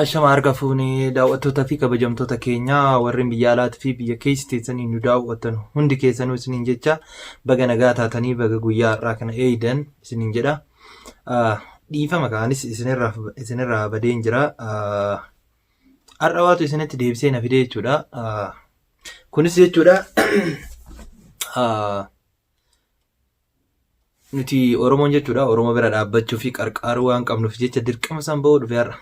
Ashama harka fuunee daawwattootaa fi kabajamtoota keenyaa warreen biyya alaatii fi biyya keessa teessanii nu daawwatan hundi keessanuu isiniin jecha baga nagaa taatanii baga guyyaa har'aa kana eeydan isiniin jedha. Dhiifama kaanis isinirraa badeen jira. Har'a waatu isinitti deebisee na fide jechuudha. Kunis jechuudha nuti Oromoon jechuudha Oromoo bira dhaabbachuu fi qarqaaruu waan qabnuuf jecha dirqama isaan ba'uu dhufe har'a.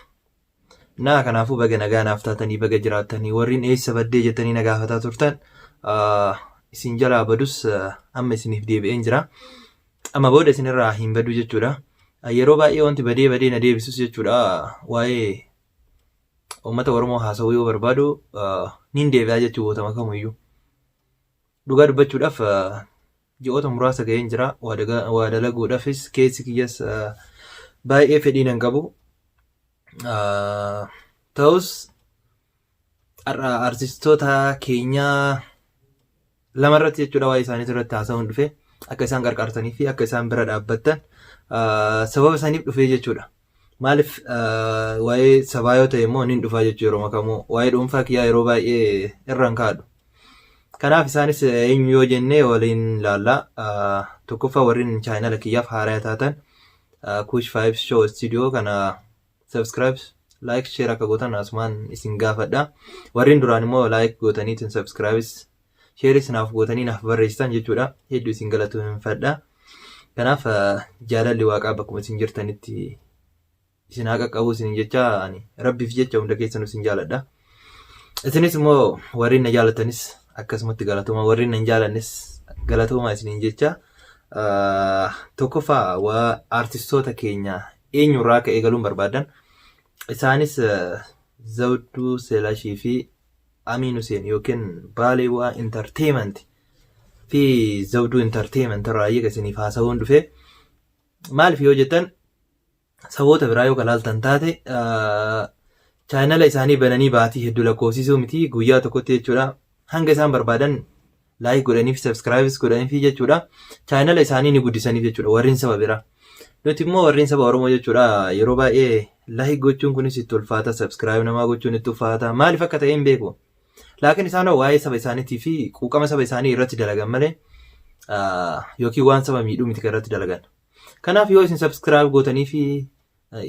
Naa kanaafuu baga nagaa naaf taatanii baga jiraattanii warreen eessa baddee jettanii na gaafataa turtan isin jalaa badus amma isiniif deebi'een jira. Amma booda isinirraa hin badu jechuudha. Yeroo baay'ee wanti badee na deebisus jechuudha waa'ee uummata Oromoo haasawuu yoo barbaadu nin deebi'aa jechuu gootama kamuyyuu. Dhugaa dubbachuudhaaf ji'oota muraasa ga'een jira. Waa dalaguudhaafis keessi kiyyas baay'ee fedhii nan qabu. Ta'us artistoota keenyaa lamarratti jechuudha waa'ee isaanii irratti haasa'uun dhufe akka isaan qarqaartanii fi akka isaan bira dhaabbattan sababa isaaniif dhufee jechuudha. Maaliif waa'ee sabaa yoo ta'e immoo nin dhufaa jechuu yeroo makamu waa'ee dhuunfaa kiyyaa yeroo baay'ee irraan kaa'adhu. Kanaaf isaanis eenyu yoo jennee waliin laallaa tokkoffaa warreen chaayinala kiyyaaf haaraa taatan Kush 5 Show Studio kana subscribe, like, share akka gootan asumaan isin gaafadha. Warreen duraan immoo like gootaniitiin subscribe, share naaf gootanii naaf barreessitan jechuudha. Hedduu isin galateeffadha. Kanaaf jaalalli waaqaa bakkuma isin jirtanitti isin haa qaqqabu isin jecha rabbiif jecha hunda keessanuu isin jaaladha. Isinis immoo warreen na jaalatanis akkasumatti galatooma, warreen na hin jaalannes galatooma isiniin jecha. Tokkoffaa waa artistoota keenya eenyurraa akka eegaluun barbaadan isaanis Zawduu Selashii fi Amiin Huseen yookiin Baaleewaa Entertainment fi Zawduu Entertainment irraa eegasiniif haasa'uun dhufe. Maaliif yoo jettan saboota biraa yoo kalaaltan taate chaayinala isaanii bananii baatii hedduu lakkoofsisuu miti guyyaa tokkotti jechuudha. Hanga isaan barbaadan laayik godhaniif sabskiraayibis godhaniif jechuudha. Chaayinala isaanii ni guddisaniif jechuudha warreen saba biraa. Nuti immoo warreen saba Oromoo jechuudha yeroo baay'ee laayik gochuun kunis itti ulfaata, sabskiraayib namaa gochuun itti ulfaata. Maaliif akka ta'e hin beeku. Laakiin isaan waa'ee saba isaaniitii fi quuqama saba isaanii irratti dalagan malee yookiin waan saba miidhuu miti irratti dalagan. Kanaaf yoo isin sabskiraayib gootanii fi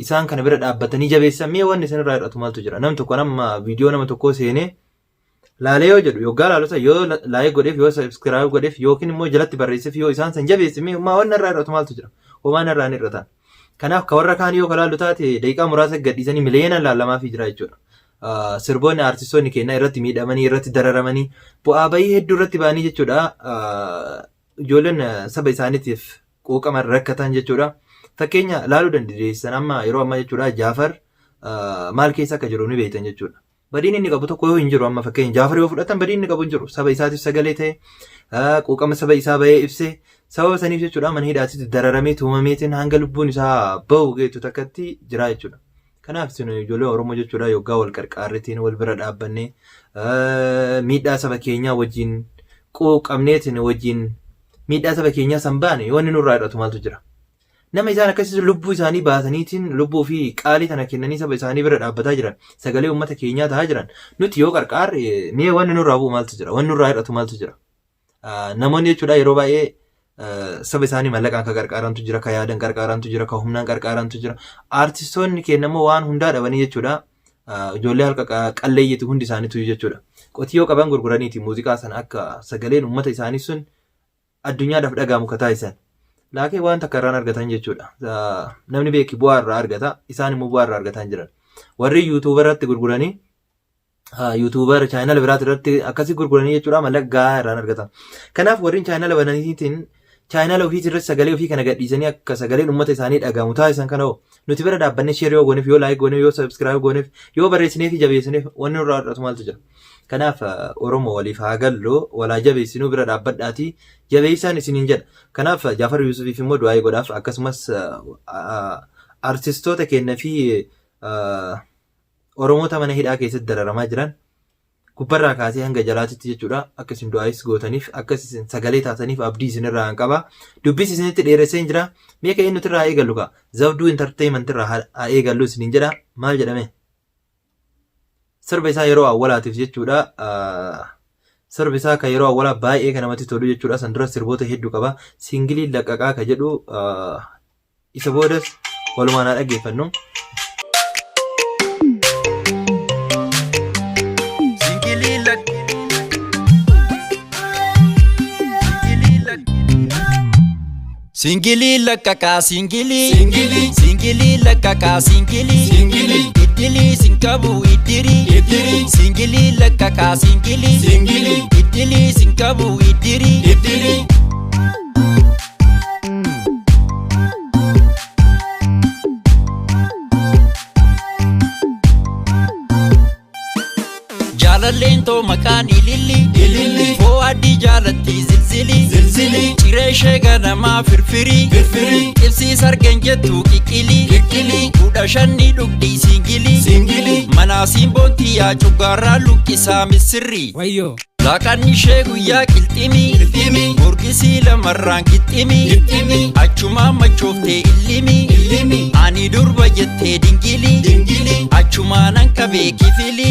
isaan kana bira dhaabbatanii jabeessan mee wanni isin irraa hir'atu maaltu jira? Nam tokko nama viidiyoo nama tokkoo seenee laalee yoo jedhu yoggaa laalota yoo laayik godheef yoo sabskiraayib godheef yookiin immoo jalatti barreesseef yoo isaan san jabeesse mee wanni irraa hir'atu maaltu jira? Homaan irraa ni hir'atan. Kanaaf ka warra kaan yoo kalaallu taate daqiiqaa muraasa gadhiisanii miliyoonaan laallamaafii jira jechuudha. Sirboonni artistoonni keenya irratti miidhamanii irratti dararamanii bu'aa bayii hedduu irratti ba'anii jechuudha. Ijoolleen saba isaaniitiif quuqama rakkatan jechuudha. Fakkeenya laaluu dandeessan amma yeroo ammaa jechuudha Jaafar maal keessa akka jiru ni beektan jechuudha. Badiin inni qabu tokko yoo hin jiru amma fakkeenya Jaafar yoo fudhatan badiin inni qabu hin jiru. Saba isaatiif sagalee ta'e quuqama saba isaa bahee ibsee sababa saniif jechuudha mana hidhaatitti dararamee tuumameetiin hanga lubbuun isaa bahu geetu takkatti jira jechuudha. Kanaaf isin ijoollee Oromoo jechuudha yoggaa wal qarqaarreetiin wal bira dhaabbannee miidhaa saba keenyaa wajjin quuqamneetiin wajjin miidhaa saba keenyaa san baane wanni nurraa hir'atu maaltu jira? Nama isaan akkasii lubbuu isaanii baasaniitiin lubbuu fi qaalii tana kennanii saba isaanii bira dhaabbataa jiran sagalee uummata keenyaa tahaa jiran nuti yoo qarqaarre mee wanni nurraa bu'u maaltu jira? Wanni nurraa hir'atu maaltu jira? Namoonni jechuudha yeroo baay'ee saba isaanii mallaqaan ka qarqaarantu jira, ka yaadan qarqaarantu jira, ka humnaan qarqaarantu jira. Artistoonni keenya immoo waan hundaa dhabanii jechuudha. Ijoollee halka qalleeyyitu hundi isaaniitu jechuudha. Qotiyyoo qaban gurguraniiti muuziqaa sana akka sagaleen uummata isaanii sun addunyaadhaaf dhagaamu ka taasisan. Laakiin waan takka irraan argatan jechuudha. Namni beeki bu'aa irraa argata, isaan immoo bu'aa irraa argatan jiran. Warri yuutuubar irratti gurguranii yuutuubar chaayinala biraati irratti akkasii gurguranii jechuudha mallaqa gahaa irraan argatan. Kanaaf warreen chaayinala bananiitiin chaayinala ofiitii irratti sagalee ofii kana gadhiisanii akka sagaleen uummata isaanii dhagahamu taasisan kana nuti bira dhaabbannee sheer yoo gooneef yoo laayik gooneef yoo sabskiraayib gooneef yoo barreessineef jabeessineef wanni nurraa hir'atu maaltu jira? Kanaaf Oromoo waliif haa gallu walaa jabeessinuu bira dhaabbadhaatii jabeessaan isiniin jedha. Kanaaf Jaafar Yuusufiif immoo du'aa godhaaf akkasumas artistoota keenya fi Oromoota mana hidhaa keessatti dararamaa jiran gubbarraa kaasee hanga jalaatitti jechuudha akkasiin du'aayis gootaniif akkasiin sagalee taataniif abdii isinirraa hin qaba. Dubbis isinitti dheeressee jira. Mee ka'ee nuti irraa eegallu ka Zawduu Entertainment irraa haa eegallu isiniin jedha. Maal jedhame? sirba isaa yeroo awwalaatiif jechuudha. Sirbi isaa kan yeroo awwalaa baay'ee kan namatti tolu jechuudha. San dura sirboota hedduu qaba. Singilii laqqaqaa kan jedhu isa boodas walumaan haa dhaggeeffannu. Singili lakkaka singili lakkaka singili idili sinkabu idiri singili lakkaka singili idili sinkabu idiri Jalalento makan ilili fo adi jalatti zilzili cireeshe ganama firfiri ibsi sargen jettu kikili kudha shanni dhugdi singili mana simbonti yaa cugarra lukkisa misirri wayyo Laaqanni ishee guyyaa qilximi murgisi lamarraan qixximi achuma machooftee illimi ani durba jettee dingili achuma nan qabee kifili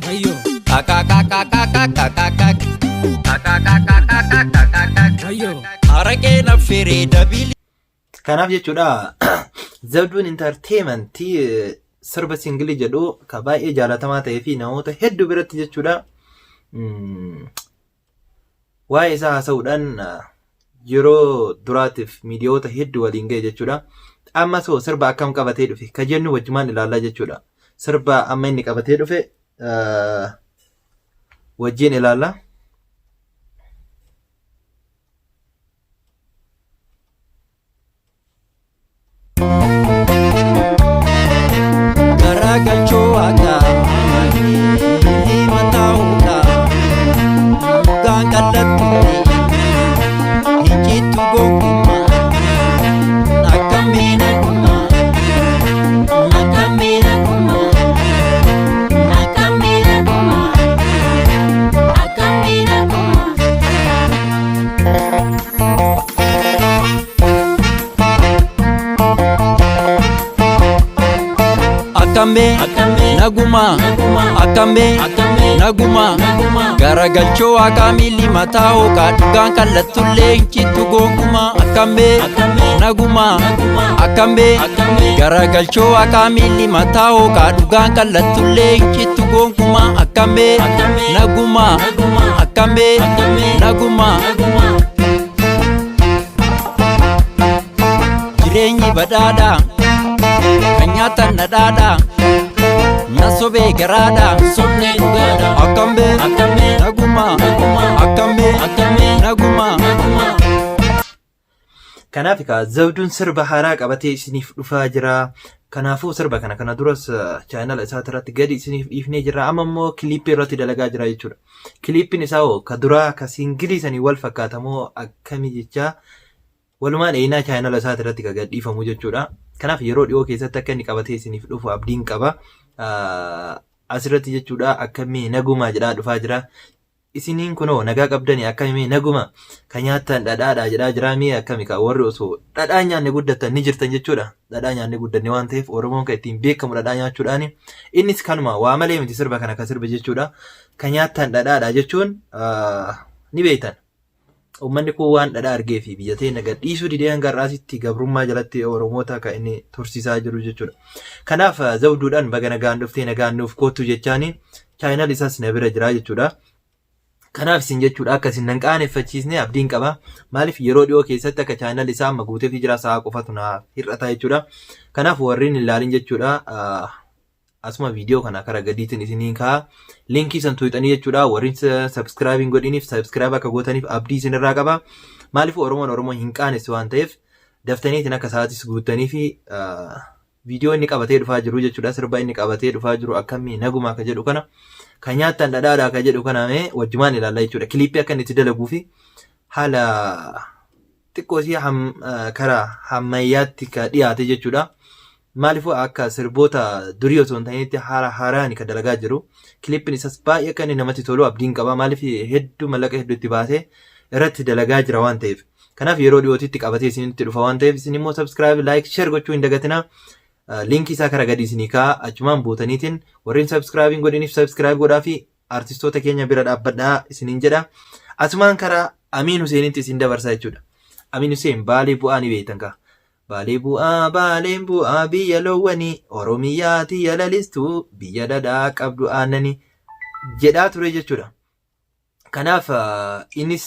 wayyo wayyo araqee naffiree dabili. Kanaaf jechuudha Zawduun Entertainmentii sirba singilii jedhu ka baay'ee jaalatamaa ta'ee fi namoota hedduu biratti jechuudha waa'ee isaa haasa'uudhaan yeroo duraatiif miidiyoota hedduu waliin ga'e jechuudha. Amma soo sirba akkam qabatee dhufe ka jennu wajjumaan ilaallaa jechuudha. Sirba amma inni qabatee dhufe wajjin ilaalla. Garagalchoo aadaa himataa uudaa gaan qallattuuti hinjittu gonkumaa akka miidhagumaa akka miidhagumaa akka miidhagumaa akka miidhagumaa. Akame naguma naguma garagalchoo akamili mataa hookaa dhugaan kallattuullee hinjittu gonkumaa akame naguma akame garagalchoo akamili mataa hookaa dhugaan kallattuullee hinjittu gonkumaa akame naguma akame naguma. Jireenyi badhaadhaa Kanyatan nadada nasobe garada sonne nugada akambe naguma akambe naguma. Kanaaf Zawduun sirba haaraa qabatee isiniif dhufaa jira. Kanaafuu sirba kana duras chaanal isaa irratti gadi isiniif dhiifnee jira. Amma immoo kiliippii irratti dalagaa jira jechuudha. Kiliippiin isaa ka duraa ka singilii sanii wal fakkaatamoo akkamii jecha walumaan eenaa chaanal isaa irratti ka gadhiifamu jechuudha. Kanaaf yeroo dhiyoo keessatti akka inni qabatee isiniif dhufu abdiin qaba. Asirratti jechuudha akkamii naguma jedhaa dhufaa jira. Isiniin kunoo nagaa qabdanii akkamii naguma kan nyaattan dhadhaadha jedhaa jira. Mee akkamii ka warri osoo dhadhaa nyaanne guddatan ni jirtan jechuudha. Dhadhaa nyaanne guddanne waan ta'eef Oromoon kan ittiin beekamu dhadhaa nyaachuudhaani. Innis kanuma waa malee miti sirba kana ka sirba jechuudha. Kan nyaattan dhadhaadha jechuun ni beektan. Uummanni kun waan dhadhaa argee fi biyya teenya gadhiisuu didee hanga har'aasitti gabrummaa jalatti Oromoota kan inni tursiisaa jiru jechuudha. Kanaaf Zawduudhaan baga nagaan dhuftee nagaan nuuf kootu jechaani chaanal isaas na bira jira jechuudha. Kanaaf isin jechuudha akka isin nan qaaneffachiisne abdiin qaba. Maaliif yeroo dhiyoo keessatti akka chaanal isaa amma guuteef jira sa'a qofatu na hir'ata jechuudha. Kanaaf warreen ilaalin jechuudha asuma viidiyoo kana karaa gadiitiin isiniin ka'a. Linkii san tuuxanii jechuudha. Warreen subscribing godhiniif subscribe akka gootaniif abdii isinirraa qaba. Maaliif Oromoon hin qaanessu waan ta'eef daftaniitiin akka sa'aatis guuttanii fi viidiyoo inni qabatee dhufaa jiru jechuudha. Sirba inni qabatee dhufaa jiru akkamii naguma akka jedhu kana kan nyaattan dhadhaadhaa akka jedhu kana wajjumaan ilaalla jechuudha. Kiliippii akka inni itti dalaguu fi haala xiqqoosii karaa ammayyaatti ka dhiyaate jechuudha. Maaliifuu akka sirboota durii osoo hin ta'initti haala haaraan kan dalagaa jiru. Kiliippiin isaas baay'ee kan namatti tolu abdiin qaba. Maaliif hedduu mallaqa hedduu itti baasee irratti dalagaa jira waan ta'eef. Kanaaf yeroo dhiyootitti qabatee isinitti dhufa waan ta'eef isin immoo subscribe, like, share gochuu hin dagatina. linkii isaa karaa gadii isinii kaa'a achumaan buutaniitiin warreen subscribe godhaniif subscribe godhaa fi artistoota keenya bira dhaabbadhaa isiniin jedha. Asumaan karaa Amiin Huseenitti isin dabarsaa jechuudha. Amiin Huseen Baalee bu'aa ni beektan kaa. Baaleen bu'aa biyya loowwanii Oromiyaati yalalistuu biyya dadaa qabdu aannanii jedhaa ture jechuudha. Kanaaf innis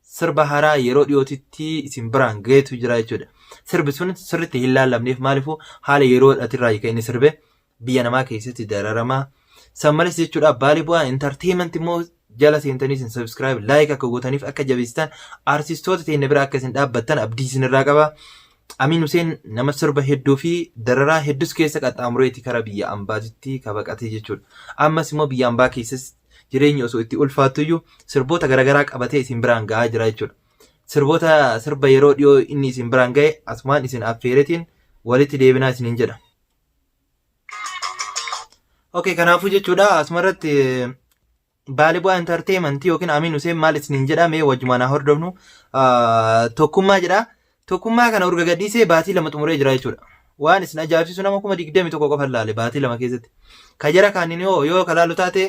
sirba haaraa yeroo dhiyootitti isin biraan gaheetu jira jechuudha. Sirbi sun sirriitti hin laallamneef maaliifuu haala yeroo dhatirraa kan inni sirbe biyya namaa keessatti dararamaa sammales jechuudha. Baalee bu'aa entertainment immoo jala seentanii isin subscribe like akka gootaniif akka jabeessitan artistoota teenya bira akka isin dhaabbattan abdii isinirraa qaba. Amiin Huseen nama sirba hedduu fi dararaa hedduus keessa qaxxaamureeti karaa biyya ambaatitti kabaqatee jechuudha. Ammas immoo biyya ambaa keessas jireenya osoo itti ulfaattuyyuu sirboota garaagaraa qabatee isin biraan gahaa jira jechuudha. Sirba yeroo dhiyoo inni isin biraan gahe asumaan isin affeeretiin walitti deebinaa isiniin jedha. Okay, kanaafuu jechuudha asumarratti Baalee bu'aa entertainment yookiin Amiin Huseen maal isiniin jedha mee wajjumaan haa hordofnu. Tokkummaa jedha. Tokkummaa kana urga gadhiisee baatii 2 xumuree jira jechuudha. Waan isin ajaa'ibsiisu nama 21 qofa laale baatii 2 keessatti. Kajara kaaniin yoo kalaalu taate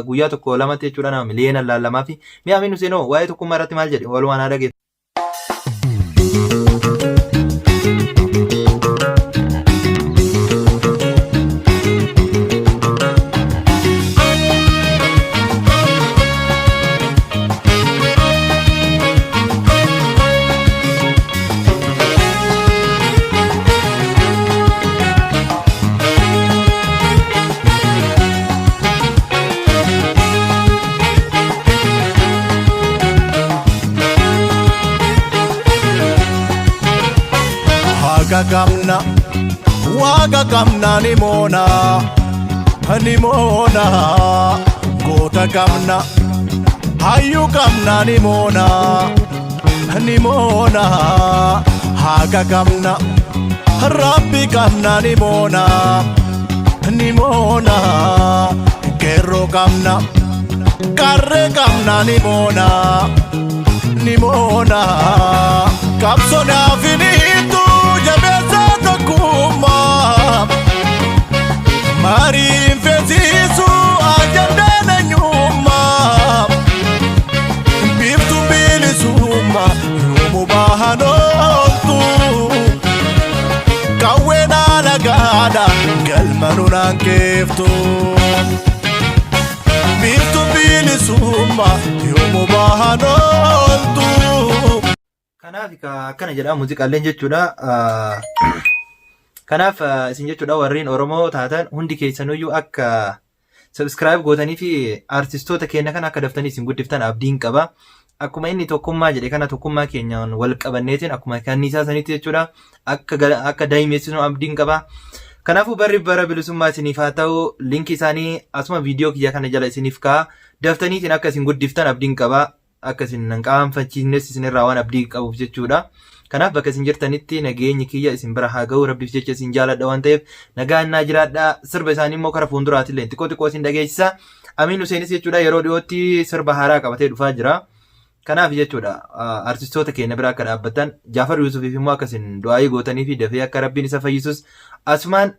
guyyaa 1-2 jechuudha nama miliyoona laalamaa fi mee Amiin Huseen waa'ee tokkummaa irratti maal jedhe walumaan haa dhageessu. Waaqa qabna ni moona goota qabna hayyuu qabna ni moona haaqa qabna rabbi qabna ni moona qeerroo qabna qarree qabna ni moona qabsonaaf hiniitu jabeessa tokkummaa mariin feesisu ajandaan eenyummaa biiftuu bilisummaa yoomuu bahan ooltu qawween alagaadha galma nunaan keeftu biiftuu bilisummaa yoomuu bahan ooltu. Kanaaf akkana jedha muuziqaaleen jechuudha. Kanaaf isin jechuudha warreen Oromoo taatan hundi keessanuyyuu akka subscribe gootanii fi artistoota keenya kana akka daftanii isin guddiftan abdiin qaba. Akkuma inni tokkummaa jedhe kana tokkummaa keenyaan wal qabanneetiin akkuma kanniisaa sanitti jechuudha akka daa'imeessinu abdiin qaba. Kanaafuu bara bilisummaa isiniif haa ta'u linkii isaanii asuma viidiyoo kiyya kana jala isiniif kaa'a daftaniitiin akka isin guddiftan abdiin qaba. Akka isin qaanfachiisnes isinirraa waan abdii qabuuf jechuudha. Kanaaf bakka isin jirtanitti nageenyi kiyya isin bira haa ga'u rabbiif jecha isin jaaladha waan ta'eef nagaan naa jiraadha. Sirba isaanii immoo karaa fuulduraatillee xiqqoo isin dhageessisa. Amiin Huseenis jechuudha yeroo dhiyootti sirba haaraa qabatee dhufaa jira. Kanaaf jechuudha artistoota keenya bira akka dhaabbatan Jaafar Yuusufiif immoo akka isin du'aayii gootanii fi dafee akka rabbiin isa fayyisus asumaan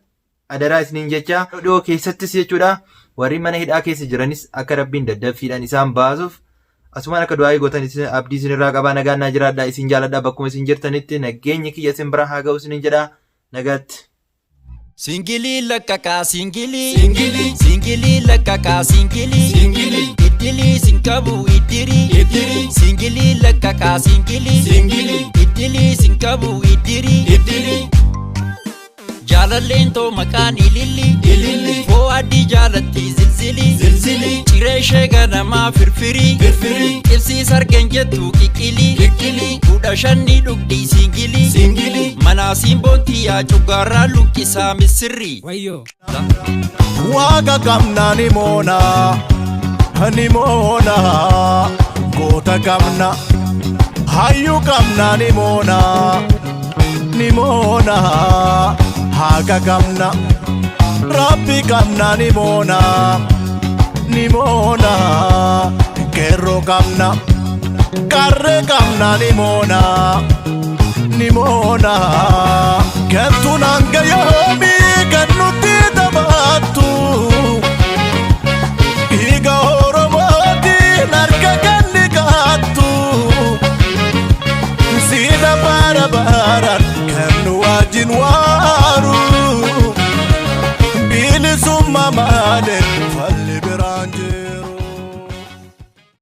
adaraa isiniin jecha dhiyoo keessattis jechuudha warri mana hidhaa keessa jiranis akka rabbiin daddaffiidhaan isaan baasuuf asumaan akka du'aayii gootan abdii isinirraa qabaa nagaan naa jiraadha isin jaaladha bakkuma isin jirtanitti nageenyi kiyya isin bira haa ga'u isiniin jedha nagaatti. Singili lakaka singili lakaka singili idili sinkabu idiri singili lakaka singili idili sinkabu idiri jaalalleen too maqaan ililli foo adii jaalatti zilzili cireeshee ganamaa firfiri ibsii sargan jettu qiqqili 15 dhugdii singili manaasiin boontii yaa cuggaarraa lukkisaa misirri waaqa qabna ni moona goota qabna hayyuu qabna ni moona haaqa qabna rabbi qabna ni moona qeerroo qabna qarree qabna ni moona